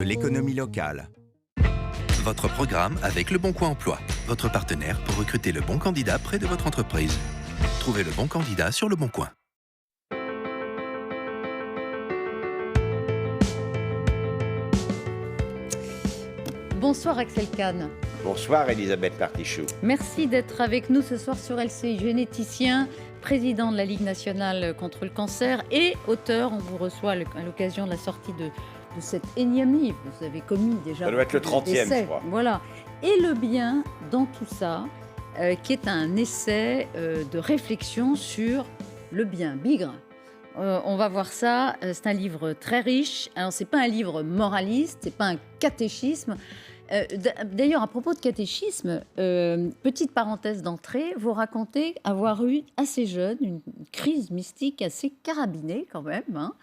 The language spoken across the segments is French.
L'économie locale. Votre programme avec Le Bon Coin Emploi, votre partenaire pour recruter le bon candidat près de votre entreprise. Trouvez le bon candidat sur Le Bon Coin. Bonsoir Axel Kahn. Bonsoir Elisabeth Partichou. Merci d'être avec nous ce soir sur LCI, généticien, président de la Ligue nationale contre le cancer et auteur. On vous reçoit à l'occasion de la sortie de cet énième livre. Vous avez commis déjà. Ça doit être le 30e, je crois. Voilà. Et le bien dans tout ça, qui est un essai de réflexion sur le bien, Bigre. On va voir ça. C'est un livre très riche. Alors, c'est pas un livre moraliste, c'est pas un catéchisme. D'ailleurs, à propos de catéchisme, petite parenthèse d'entrée, vous racontez avoir eu assez jeune une crise mystique assez carabinée quand même, hein,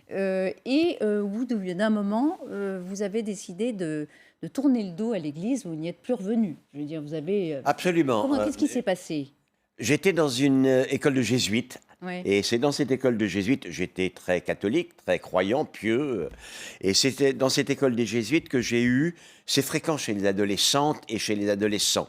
et au bout d'un moment, vous avez décidé de tourner le dos à l'Église, vous n'y êtes plus revenu. Je veux dire, vous avez... Absolument. Qu'est-ce qui s'est passé? J'étais dans une école de jésuites. Ouais. Et c'est dans cette école de jésuites, j'étais très catholique, très croyant, pieux. Et c'était dans cette école des jésuites que j'ai eu, c'est fréquent chez les adolescentes et chez les adolescents,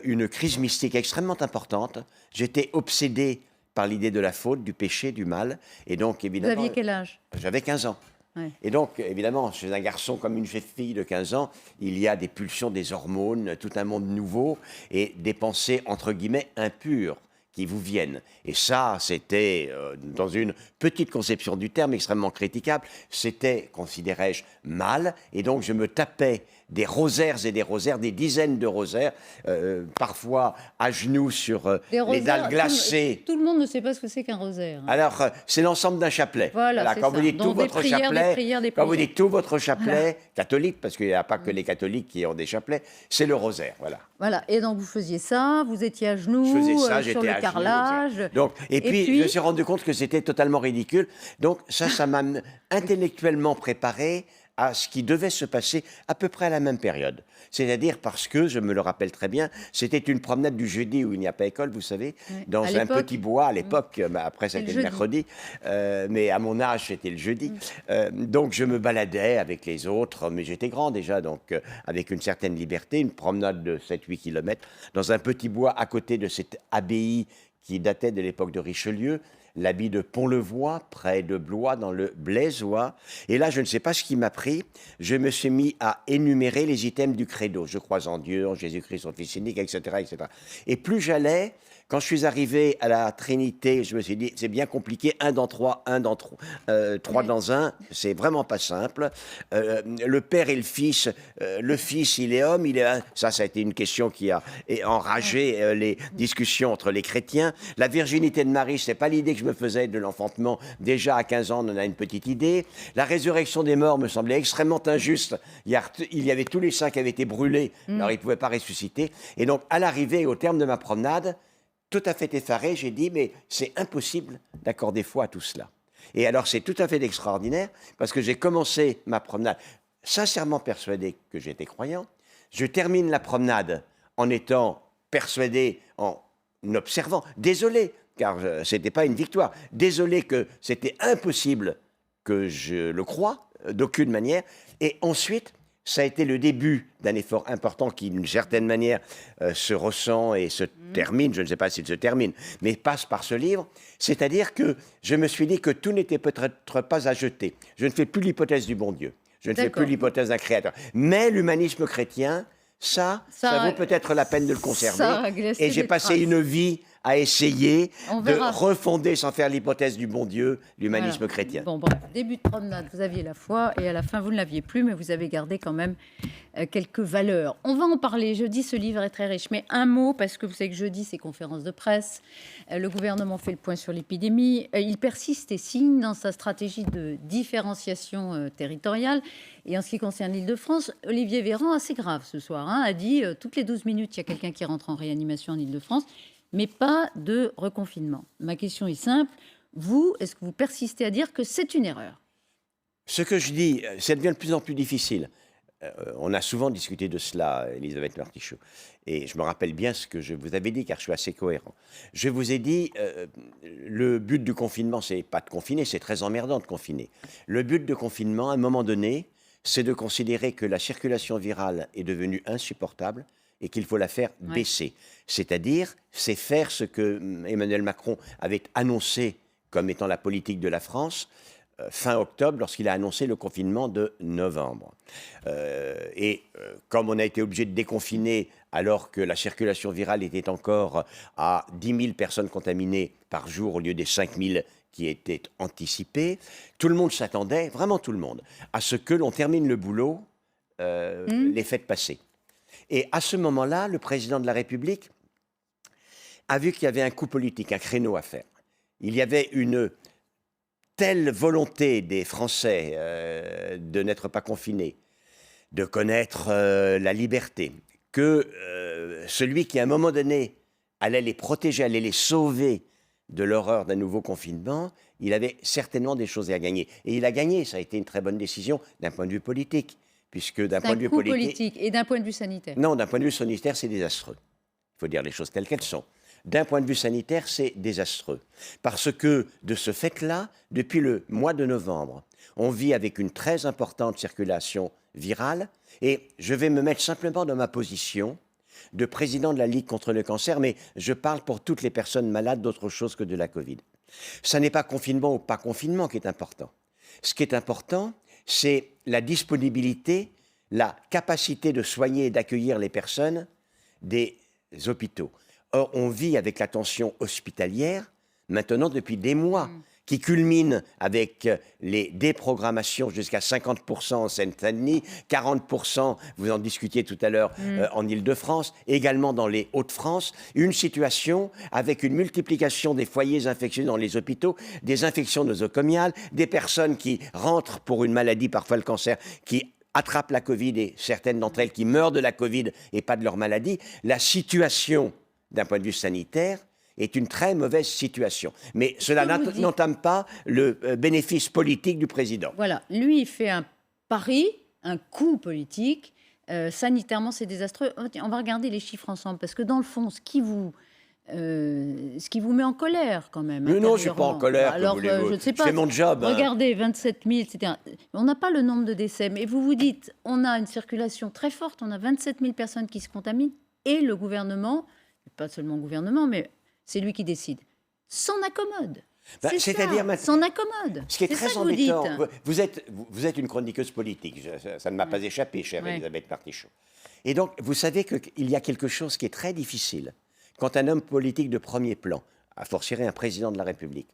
une crise mystique extrêmement importante. J'étais obsédé par l'idée de la faute, du péché, du mal. Et donc, évidemment... Vous aviez quel âge? J'avais 15 ans. Ouais. Et donc, évidemment, chez un garçon comme une fille de 15 ans, il y a des pulsions, des hormones, tout un monde nouveau et des pensées, entre guillemets, impures qui vous viennent. Et ça, c'était, dans une petite conception du terme extrêmement critiquable, c'était, considérais-je, mal. Et donc, je me tapais des rosaires et des rosaires, des dizaines de rosaires, parfois à genoux sur les dalles glacées. Tout le monde ne sait pas ce que c'est qu'un rosaire. Alors, c'est l'ensemble d'un chapelet. Voilà, quand vous dites tout votre chapelet, quand vous dites tout votre chapelet, catholique, parce qu'il n'y a pas que les catholiques qui ont des chapelets, c'est le rosaire, voilà. Voilà, et donc vous faisiez ça, vous étiez à genoux, je faisais ça, sur le carrelage. Donc, et puis, je me suis rendu compte que c'était totalement ridicule. Donc, ça m'a intellectuellement préparé à ce qui devait se passer à peu près à la même période. C'est-à-dire parce que, je me le rappelle très bien, c'était une promenade du jeudi où il n'y a pas école, vous savez, dans un petit bois à l'époque, après c'était le mercredi, mais à mon âge c'était le jeudi. Donc je me baladais avec les autres, mais j'étais grand déjà, donc avec une certaine liberté, une promenade de 7-8 kilomètres dans un petit bois à côté de cette abbaye qui datait de l'époque de Richelieu, l'abbaye de Pont-le-Voix, près de Blois, dans le Blaisois. Et là, je ne sais pas ce qui m'a pris. Je me suis mis à énumérer les items du credo. Je crois en Dieu, en Jésus-Christ, son Fils unique, etc., etc. Et plus j'allais, quand je suis arrivé à la Trinité, je me suis dit, c'est bien compliqué, un dans trois, trois dans un, c'est vraiment pas simple. Le Père et le Fils, il est homme, il est... Ça a été une question qui a enragé les discussions entre les chrétiens. La virginité de Marie, c'est pas l'idée que je me faisais de l'enfantement. Déjà, à 15 ans, on en a une petite idée. La résurrection des morts me semblait extrêmement injuste. Il y avait tous les saints qui avaient été brûlés, alors ils ne pouvaient pas ressusciter. Et donc, à l'arrivée, au terme de ma promenade, tout à fait effaré, j'ai dit, mais c'est impossible d'accorder foi à tout cela. Et alors, c'est tout à fait extraordinaire, parce que j'ai commencé ma promenade sincèrement persuadé que j'étais croyant. Je termine la promenade en étant persuadé, en observant, désolé, car ce n'était pas une victoire, désolé que c'était impossible que je le croie, d'aucune manière. Et ensuite, ça a été le début d'un effort important qui, d'une certaine manière, se ressent et se termine, je ne sais pas s'il se termine, mais passe par ce livre. C'est-à-dire que je me suis dit que tout n'était peut-être pas à jeter. Je ne fais plus l'hypothèse du bon Dieu. Je ne fais plus l'hypothèse d'un créateur. Mais l'humanisme chrétien, ça vaut peut-être la peine de le conserver. Et j'ai passé une vie à essayer de refonder, sans faire l'hypothèse du bon Dieu, l'humanisme chrétien. Bon, bref, début de promenade, vous aviez la foi, et à la fin, vous ne l'aviez plus, mais vous avez gardé quand même quelques valeurs. On va en parler. Jeudi, ce livre est très riche. Mais un mot, parce que vous savez que jeudi, c'est conférence de presse. Le gouvernement fait le point sur l'épidémie. Il persiste et signe dans sa stratégie de différenciation territoriale. Et en ce qui concerne l'Île-de-France, Olivier Véran, assez grave ce soir, a dit toutes les 12 minutes, il y a quelqu'un qui rentre en réanimation en Île-de-France, mais pas de reconfinement. Ma question est simple. Vous, est-ce que vous persistez à dire que c'est une erreur? Ce que je dis, ça devient de plus en plus difficile. On a souvent discuté de cela, Elisabeth Partichou. Et je me rappelle bien ce que je vous avais dit, car je suis assez cohérent. Je vous ai dit, le but du confinement, c'est pas de confiner, c'est très emmerdant de confiner. Le but de confinement, à un moment donné, c'est de considérer que la circulation virale est devenue insupportable et qu'il faut la faire baisser. C'est-à-dire, c'est faire ce que Emmanuel Macron avait annoncé comme étant la politique de la France fin octobre, lorsqu'il a annoncé le confinement de novembre. Comme on a été obligé de déconfiner alors que la circulation virale était encore à 10 000 personnes contaminées par jour au lieu des 5 000 qui étaient anticipées, tout le monde s'attendait, vraiment tout le monde, à ce que l'on termine le boulot les fêtes passées. Et à ce moment-là, le président de la République a vu qu'il y avait un coup politique, un créneau à faire. Il y avait une telle volonté des Français de n'être pas confinés, de connaître la liberté, que celui qui, à un moment donné, allait les protéger, allait les sauver de l'horreur d'un nouveau confinement, il avait certainement des choses à gagner. Et il a gagné, ça a été une très bonne décision d'un point de vue politique. Puisque d'un point de vue politique et d'un point de vue sanitaire. Non, d'un point de vue sanitaire, c'est désastreux. Il faut dire les choses telles qu'elles sont. D'un point de vue sanitaire, c'est désastreux. Parce que, de ce fait-là, depuis le mois de novembre, on vit avec une très importante circulation virale. Et je vais me mettre simplement dans ma position de président de la Ligue contre le cancer, mais je parle pour toutes les personnes malades d'autre chose que de la Covid. Ça n'est pas confinement ou pas confinement qui est important. Ce qui est important, c'est la disponibilité, la capacité de soigner et d'accueillir les personnes des hôpitaux. Or, on vit avec la tension hospitalière, maintenant depuis des mois, qui culmine avec les déprogrammations jusqu'à 50% en Seine-Saint-Denis, 40%, vous en discutiez tout à l'heure, en Île-de-France, également dans les Hauts-de-France. Une situation avec une multiplication des foyers infectieux dans les hôpitaux, des infections nosocomiales, des personnes qui rentrent pour une maladie, parfois le cancer, qui attrapent la Covid et certaines d'entre elles qui meurent de la Covid et pas de leur maladie. La situation, d'un point de vue sanitaire, est une très mauvaise situation. Mais cela n'entame pas le bénéfice politique du président. Voilà, lui, il fait un pari, un coup politique. Sanitairement, c'est désastreux. On va regarder les chiffres ensemble, parce que dans le fond, ce qui vous met en colère quand même. Mais non, je ne suis pas en colère. Alors, je ne sais pas. C'est mon job. Regardez, 27 000, etc. On n'a pas le nombre de décès, mais vous vous dites, on a une circulation très forte, on a 27 000 personnes qui se contaminent, et le gouvernement, pas seulement le gouvernement, mais c'est lui qui décide, s'en accommode. C'est-à-dire s'en accommode. Ce qui est très embêtant, vous êtes une chroniqueuse politique, ça ne m'a pas échappé, chère Elisabeth Martichaud. Et donc, vous savez qu'il y a quelque chose qui est très difficile quand un homme politique de premier plan, à fortiori un président de la République,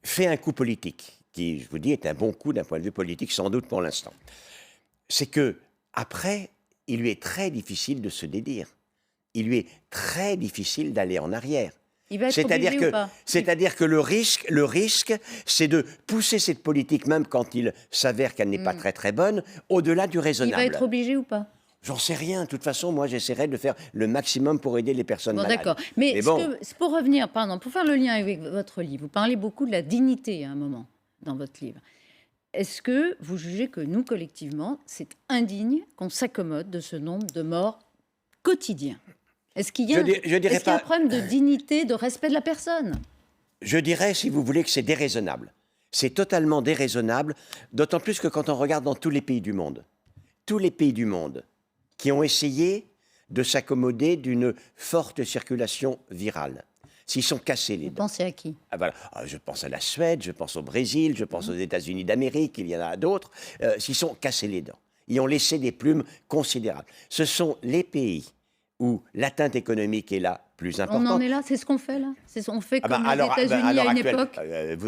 fait un coup politique, qui, je vous dis, est un bon coup d'un point de vue politique, sans doute pour l'instant. C'est que après, il lui est très difficile de se dédire. Il lui est très difficile d'aller en arrière. C'est-à-dire que le risque, c'est de pousser cette politique, même quand il s'avère qu'elle n'est pas très très bonne, au-delà du raisonnable. Il va être obligé ou pas? J'en sais rien. De toute façon, moi, j'essaierai de faire le maximum pour aider les personnes malades. D'accord. Mais pour revenir, pour faire le lien avec votre livre, vous parlez beaucoup de la dignité à un moment dans votre livre. Est-ce que vous jugez que nous, collectivement, c'est indigne qu'on s'accommode de ce nombre de morts quotidiens? Est-ce qu'il y a, un problème de dignité, de respect de la personne? Je dirais, si vous voulez, que c'est déraisonnable. C'est totalement déraisonnable, d'autant plus que quand on regarde dans tous les pays du monde qui ont essayé de s'accommoder d'une forte circulation virale, s'ils sont cassés les dents. Vous pensez à qui? Je pense à la Suède, je pense au Brésil, je pense aux États-Unis d'Amérique, il y en a d'autres, s'ils sont cassés les dents. Ils ont laissé des plumes considérables. Ce sont les pays où l'atteinte économique est la plus importante. On en est là, c'est ce qu'on fait là. On fait comme les États-Unis à une époque.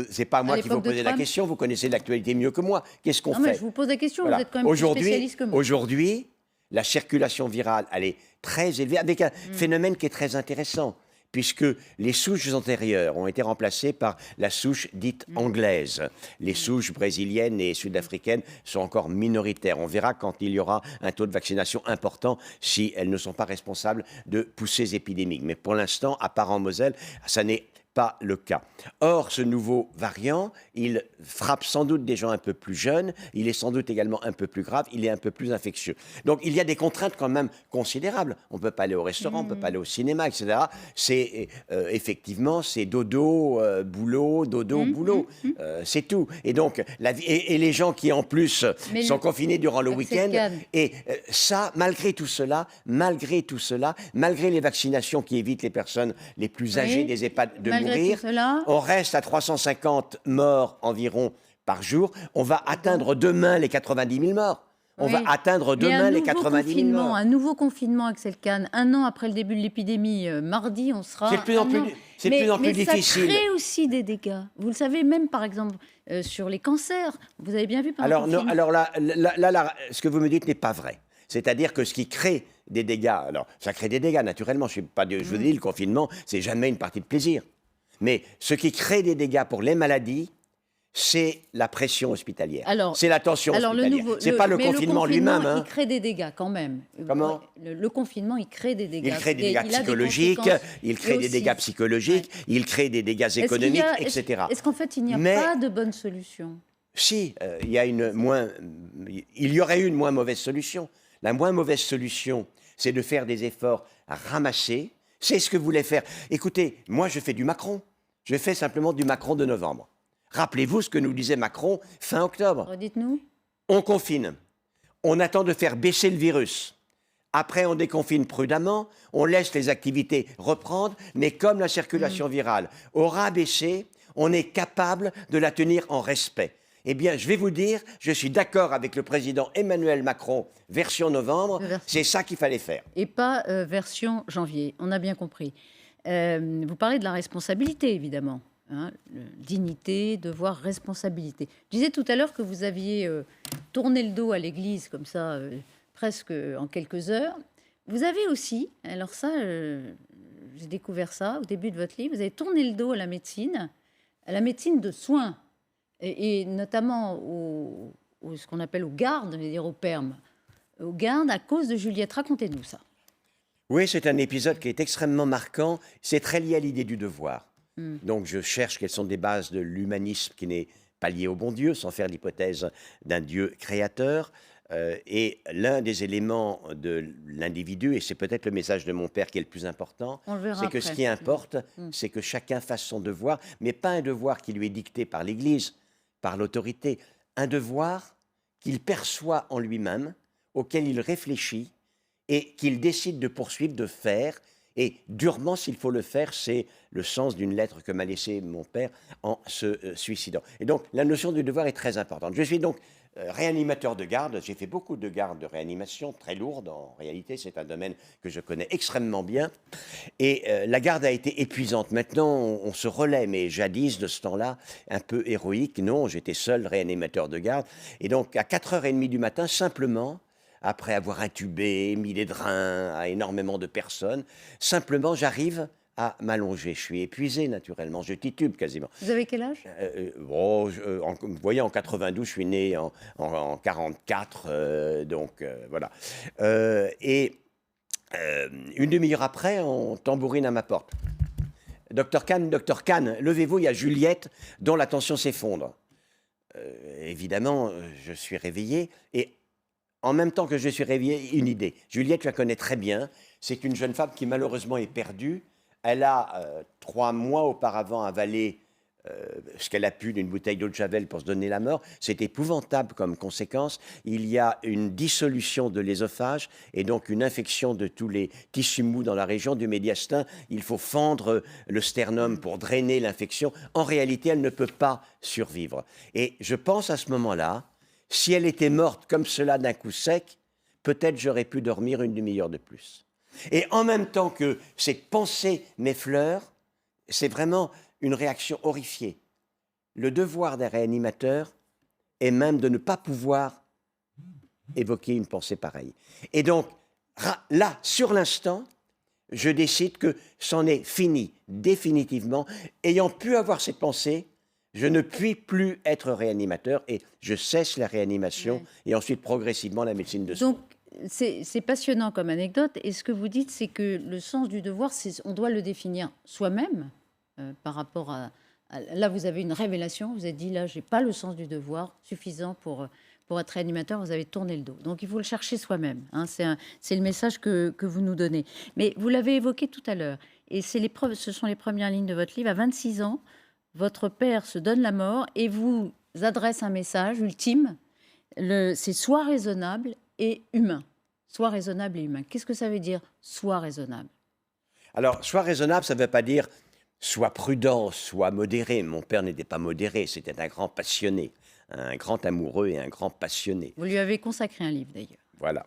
C'est pas moi qu'il faut poser la question. Vous connaissez l'actualité mieux que moi. Qu'est-ce qu'on fait? Mais je vous pose la question. Voilà. Vous êtes quand même plus spécialiste que moi. Aujourd'hui, la circulation virale, elle est très élevée, avec un phénomène qui est très intéressant, puisque les souches antérieures ont été remplacées par la souche dite anglaise. Les souches brésiliennes et sud-africaines sont encore minoritaires. On verra quand il y aura un taux de vaccination important si elles ne sont pas responsables de poussées épidémiques. Mais pour l'instant, à part en Moselle, ça n'est pas le cas. Or, ce nouveau variant, il frappe sans doute des gens un peu plus jeunes, il est sans doute également un peu plus grave, il est un peu plus infectieux. Donc, il y a des contraintes quand même considérables. On ne peut pas aller au restaurant, on ne peut pas aller au cinéma, etc. C'est effectivement, c'est dodo, boulot, dodo, boulot. C'est tout. Et donc, la vie, et les gens qui, en plus, sont confinés durant le week-end. Et ça, malgré tout cela, malgré les vaccinations qui évitent les personnes les plus âgées des EHPAD de mourir, on reste à 350 morts environ par jour. On va atteindre demain les 90 000 morts. On va atteindre demain les 90 000 morts. Un nouveau confinement, Axel Kahn, un an après le début de l'épidémie, mardi, on sera... C'est de plus en plus difficile. Mais ça crée aussi des dégâts. Vous le savez, même par exemple, sur les cancers. Vous avez bien vu pendant alors, le confinement. alors là, ce que vous me dites n'est pas vrai. C'est-à-dire que ce qui crée des dégâts, alors ça crée des dégâts naturellement, je vous dis, le confinement, c'est jamais une partie de plaisir. Mais ce qui crée des dégâts pour les maladies, c'est la pression hospitalière. C'est la tension hospitalière. C'est pas le confinement lui-même. Il crée des dégâts quand même. Comment ? Le confinement, il crée des dégâts. Il crée des dégâts psychologiques, il crée des dégâts psychologiques, il crée des dégâts économiques, etc. Est-ce qu'en fait, il n'y a pas de bonne solution ? Si, il y aurait eu une moins mauvaise solution. La moins mauvaise solution, c'est de faire des efforts à ramasser. C'est ce que voulait faire. Écoutez, moi, je fais du Macron. Je fais simplement du Macron de novembre. Rappelez-vous ce que nous disait Macron fin octobre. Redites-nous. On confine. On attend de faire baisser le virus. Après, on déconfine prudemment. On laisse les activités reprendre. Mais comme la circulation virale aura baissé, on est capable de la tenir en respect. Eh bien, je vais vous dire, je suis d'accord avec le président Emmanuel Macron, version novembre, c'est ça qu'il fallait faire. Et pas version janvier, on a bien compris. Vous parlez de la responsabilité, évidemment. Hein, dignité, devoir, responsabilité. Je disais tout à l'heure que vous aviez tourné le dos à l'Église, comme ça, presque en quelques heures. Vous avez aussi, alors ça, j'ai découvert ça au début de votre livre, vous avez tourné le dos à la médecine de soins. Et notamment ce qu'on appelle aux gardes, je veux dire aux permes, aux gardes à cause de Juliette. Racontez-nous ça. Oui, c'est un épisode qui est extrêmement marquant. C'est très lié à l'idée du devoir. Donc je cherche quelles sont des bases de l'humanisme qui n'est pas lié au bon Dieu, sans faire l'hypothèse d'un Dieu créateur. Et l'un des éléments de l'individu, et c'est peut-être le message de mon père qui est le plus important, c'est que ce qui importe, c'est que chacun fasse son devoir, mais pas un devoir qui lui est dicté par l'Église, par l'autorité, un devoir qu'il perçoit en lui-même, auquel il réfléchit et qu'il décide de poursuivre, de faire, et durement s'il faut le faire. C'est le sens d'une lettre que m'a laissée mon père en se suicidant. Et donc la notion du devoir est très importante. Je suis donc réanimateur de garde, j'ai fait beaucoup de gardes de réanimation, très lourdes en réalité, c'est un domaine que je connais extrêmement bien. Et la garde a été épuisante. Maintenant, on se relaie, mais jadis, de ce temps-là, un peu héroïque, non, j'étais seul réanimateur de garde. Et donc, à 4h30 du matin, simplement, après avoir intubé, mis des drains à énormément de personnes, simplement, j'arrive à m'allonger. Je suis épuisé, naturellement. Je titube quasiment. Vous avez quel âge ? Vous voyez, en 92, je suis né en 44, donc voilà. Une demi-heure après, on tambourine à ma porte. Docteur Kahn, levez-vous, il y a Juliette dont la tension s'effondre. Évidemment, je suis réveillé et en même temps que je suis réveillé, une idée. Juliette, je la connais très bien. C'est une jeune femme qui malheureusement est perdue. Elle a 3 mois auparavant avalé ce qu'elle a pu d'une bouteille d'eau de Javel pour se donner la mort. C'est épouvantable comme conséquence. Il y a une dissolution de l'œsophage et donc une infection de tous les tissus mous dans la région du médiastin. Il faut fendre le sternum pour drainer l'infection. En réalité, elle ne peut pas survivre. Et je pense à ce moment-là, si elle était morte comme cela d'un coup sec, peut-être j'aurais pu dormir une demi-heure de plus. Et en même temps que cette pensée m'effleure, c'est vraiment une réaction horrifiée. Le devoir d'un réanimateur est même de ne pas pouvoir évoquer une pensée pareille. Et donc, là, sur l'instant, je décide que c'en est fini, définitivement. Ayant pu avoir cette pensée, je ne puis plus être réanimateur et je cesse la réanimation et ensuite progressivement la médecine de soins. Donc, c'est passionnant comme anecdote. Et ce que vous dites, c'est que le sens du devoir, on doit le définir soi-même. par rapport Là, vous avez une révélation, vous avez dit, là, j'ai pas le sens du devoir suffisant pour être animateur, vous avez tourné le dos. Donc, il faut le chercher soi-même. Hein, c'est le message que vous nous donnez. Mais vous l'avez évoqué tout à l'heure, et ce sont les premières lignes de votre livre. À 26 ans, votre père se donne la mort et vous adresse un message ultime. C'est sois raisonnable et humain. Sois raisonnable et humain. Qu'est-ce que ça veut dire, sois raisonnable? Alors, sois raisonnable, ça ne veut pas dire sois prudent, sois modéré. Mon père n'était pas modéré, c'était un grand passionné, un grand amoureux et un grand passionné. Vous lui avez consacré un livre, d'ailleurs. Voilà.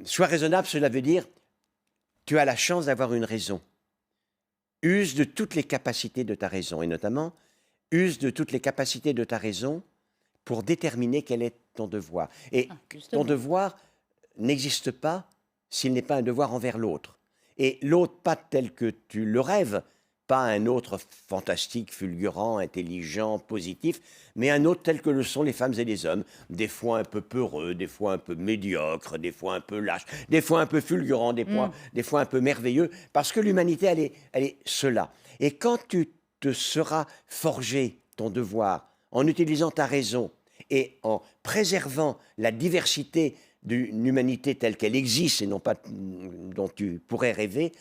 Sois raisonnable, cela veut dire tu as la chance d'avoir une raison. Use de toutes les capacités de ta raison, et notamment, use de toutes les capacités de ta raison pour déterminer quel est ton devoir. Et ton devoir n'existe pas s'il n'est pas un devoir envers l'autre. Et l'autre, pas tel que tu le rêves, pas un autre fantastique, fulgurant, intelligent, positif, mais un autre tel que le sont les femmes et les hommes, des fois un peu peureux, des fois un peu médiocres, des fois un peu lâches, des fois un peu fulgurants, des fois un peu merveilleux, parce que l'humanité, elle est cela. Et quand tu te seras forgé ton devoir en utilisant ta raison et en préservant la diversité d'une humanité telle qu'elle existe et non pas dont tu pourrais rêver,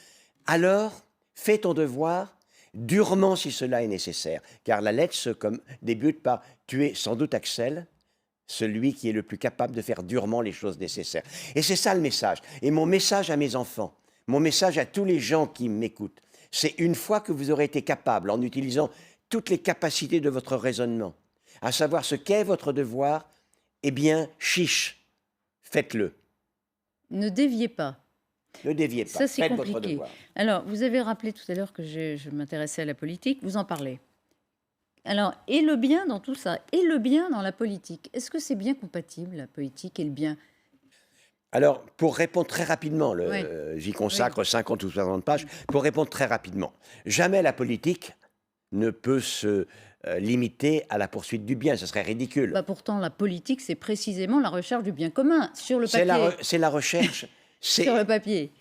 alors fais ton devoir durement si cela est nécessaire. Car la lettre débute par « Tu es sans doute, Axel, celui qui est le plus capable de faire durement les choses nécessaires. » Et c'est ça le message. Et mon message à mes enfants, mon message à tous les gens qui m'écoutent, c'est une fois que vous aurez été capable, en utilisant toutes les capacités de votre raisonnement, à savoir ce qu'est votre devoir, eh bien, chiche, faites-le. Ne déviez pas. Ne déviez pas, Ça, c'est faites votre compliqué. devoir. Alors, vous avez rappelé tout à l'heure que je m'intéressais à la politique, vous en parlez. Alors, et le bien dans tout ça, et le bien dans la politique, est-ce que c'est bien compatible, la politique et le bien? Alors, pour répondre très rapidement, Oui. j'y consacre 50 ou 60 pages, pour répondre très rapidement, jamais la politique ne peut se limiter à la poursuite du bien, ce serait ridicule. Bah pourtant, la politique, c'est précisément la recherche du bien commun, sur le papier. C'est la recherche... Sur le papier.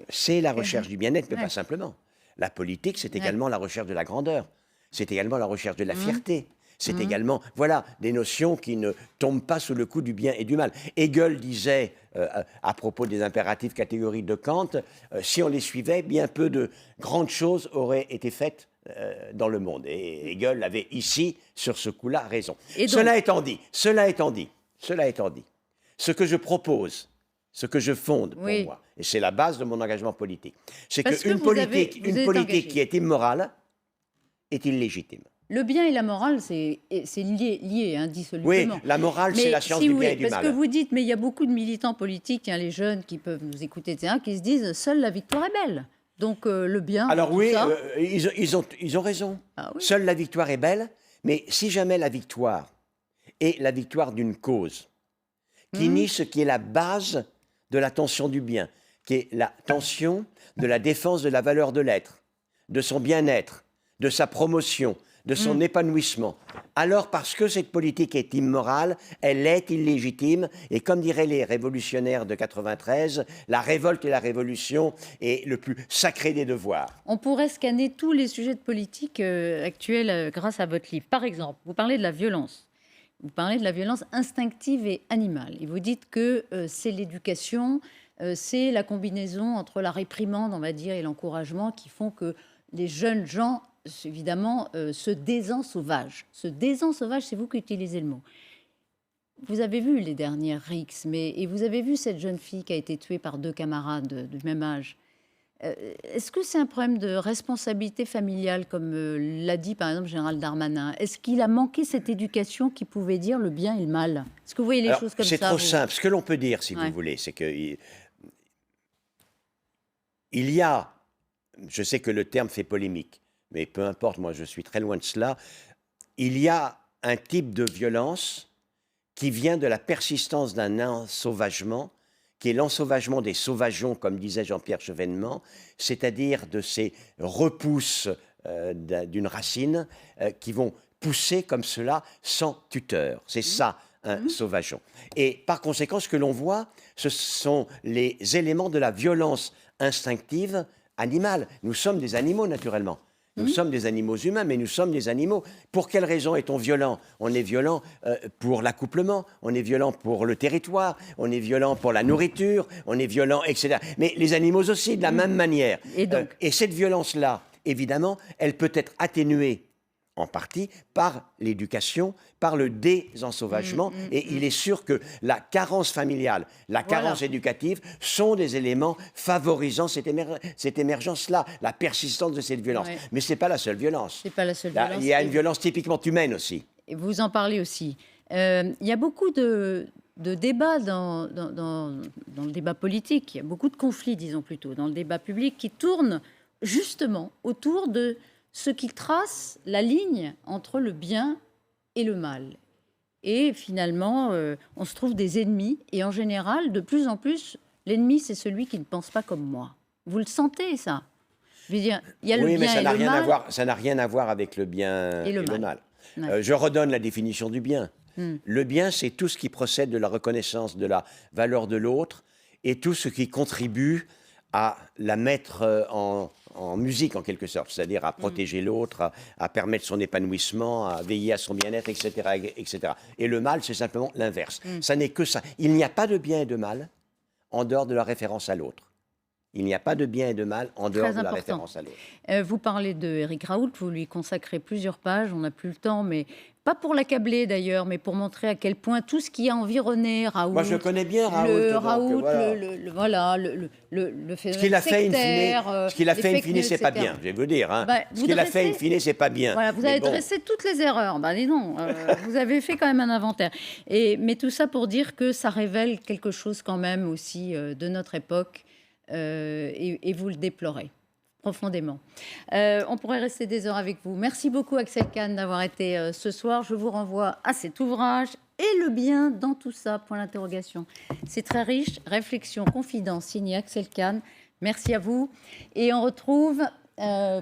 C'est la recherche du bien-être, mais Ouais. pas simplement. La politique, c'est également la recherche de la grandeur. C'est également la recherche de la fierté. C'est également, voilà, des notions qui ne tombent pas sous le coup du bien et du mal. Hegel disait, à propos des impératifs catégoriques de Kant, si on les suivait, bien peu de grandes choses auraient été faites dans le monde. Et Hegel avait ici, sur ce coup-là, raison. Et donc- Cela étant dit, ce que je propose, ce que je fonde pour Oui. moi, et c'est la base de mon engagement politique, c'est Parce que qu'une vous êtes politique engagé. qui est immorale est illégitime. Le bien et la morale, c'est lié Oui, indissolublement. la morale, c'est la science si du vous bien voulez, et du parce mal. que vous dites, mais il y a beaucoup de militants politiques, hein, les jeunes qui peuvent nous écouter, etc., qui se disent, seule la victoire est belle. Donc le bien, Alors tout oui, ça, ils ont raison. Ah oui. Seule la victoire est belle, mais si jamais la victoire est la victoire d'une cause qui nie ce qui est la base de la tension du bien, qui est la tension de la défense de la valeur de l'être, de son bien-être, de sa promotion, de son épanouissement. Alors, parce que cette politique est immorale, elle est illégitime, et comme diraient les révolutionnaires de 93, la révolte et la révolution est le plus sacré des devoirs. on pourrait scanner tous les sujets de politique actuels grâce à votre livre. Par exemple, vous parlez de la violence. Vous parlez de la violence instinctive et animale. Et vous dites que c'est l'éducation, c'est la combinaison entre la réprimande, on va dire, et l'encouragement qui font que les jeunes gens, évidemment, se désensauvagent. Se désensauvagent, c'est vous qui utilisez le mot. Vous avez vu les dernières rixes, et vous avez vu cette jeune fille qui a été tuée par deux camarades du même âge. Est-ce que c'est un problème de responsabilité familiale, comme l'a dit par exemple Gérald Darmanin? Est-ce qu'il a manqué cette éducation qui pouvait dire le bien et le mal? Est-ce que vous voyez les Alors, choses comme ça? c'est trop vous simple. Ce que l'on peut dire, si Ouais. vous voulez, c'est que il y a, je sais que le terme fait polémique, mais peu importe, moi je suis très loin de cela, il y a un type de violence qui vient de la persistance d'un ensauvagement, qui est l'ensauvagement des sauvageons, comme disait Jean-Pierre Chevènement, c'est-à-dire de ces repousses d'une racine qui vont pousser comme cela sans tuteur. C'est ça, un sauvageon. Et par conséquent, ce que l'on voit, ce sont les éléments de la violence instinctive animale. Nous sommes des animaux, naturellement. Nous sommes des animaux humains, mais nous sommes des animaux. Pour quelle raison est-on violent? On est violent pour l'accouplement, on est violent pour le territoire, on est violent pour la nourriture, on est violent, etc. Mais les animaux aussi, de la même manière. Et cette violence-là, évidemment, elle peut être atténuée en partie par l'éducation, par le désensauvagement. Et il est sûr que la carence familiale, la carence éducative sont des éléments favorisant cette émergence-là, la persistance de cette violence. Mais ce n'est pas la seule violence. C'est pas la seule violence. Il y a une violence typiquement humaine aussi. Et vous en parlez aussi. Il y a beaucoup de débats dans le débat politique, il y a beaucoup de conflits, disons plutôt, dans le débat public qui tournent justement autour de ce qui trace la ligne entre le bien et le mal. Et finalement, on se trouve des ennemis. Et en général, de plus en plus, l'ennemi, c'est celui qui ne pense pas comme moi. Vous le sentez, ça? Je veux dire, il y a le bien mais ça et n'a le rien mal. à voir. Ça n'a rien à voir avec le bien et le mal. Je redonne la définition du bien. Le bien, c'est tout ce qui procède de la reconnaissance de la valeur de l'autre et tout ce qui contribue à la mettre en musique, en quelque sorte, c'est-à-dire à protéger l'autre, à permettre son épanouissement, à veiller à son bien-être, etc., etc. Et le mal, c'est simplement l'inverse. Ça n'est que ça. Il n'y a pas de bien et de mal en dehors de la référence à l'autre. Il n'y a pas de bien et de mal en dehors de la référence à l'autre. Vous parlez de Éric Raoult, vous lui consacrez plusieurs pages, on n'a plus le temps, mais pas pour l'accabler d'ailleurs, mais pour montrer à quel point tout ce qui a environné Raoult... Moi, je connais bien Raoult. Le phénomène ce qu'il a fait sectaire, ce qu'il a fait in fine, c'est pas bien, je vais vous dire. Ce qu'il a fait in fine, c'est pas bien. Voilà, vous avez dressé toutes les erreurs. Dis donc, vous avez fait quand même un inventaire. Mais tout ça pour dire que ça révèle quelque chose quand même aussi de notre époque. Et vous le déplorez profondément. On pourrait rester des heures avec vous. Merci beaucoup Axel Kahn d'avoir été ce soir. Je vous renvoie à cet ouvrage et le bien dans tout ça, point d'interrogation. C'est très riche, réflexion, confidence, signé Axel Kahn. Merci à vous. Et on retrouve,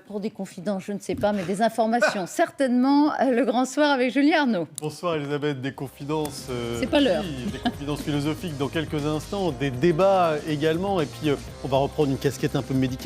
pour des confidences, je ne sais pas, mais des informations, certainement, le grand soir avec Julien Arnaud. Bonsoir Elisabeth, des confidences... c'est pas l'heure. Des confidences philosophiques dans quelques instants, des débats également, et puis on va reprendre une casquette un peu médicale.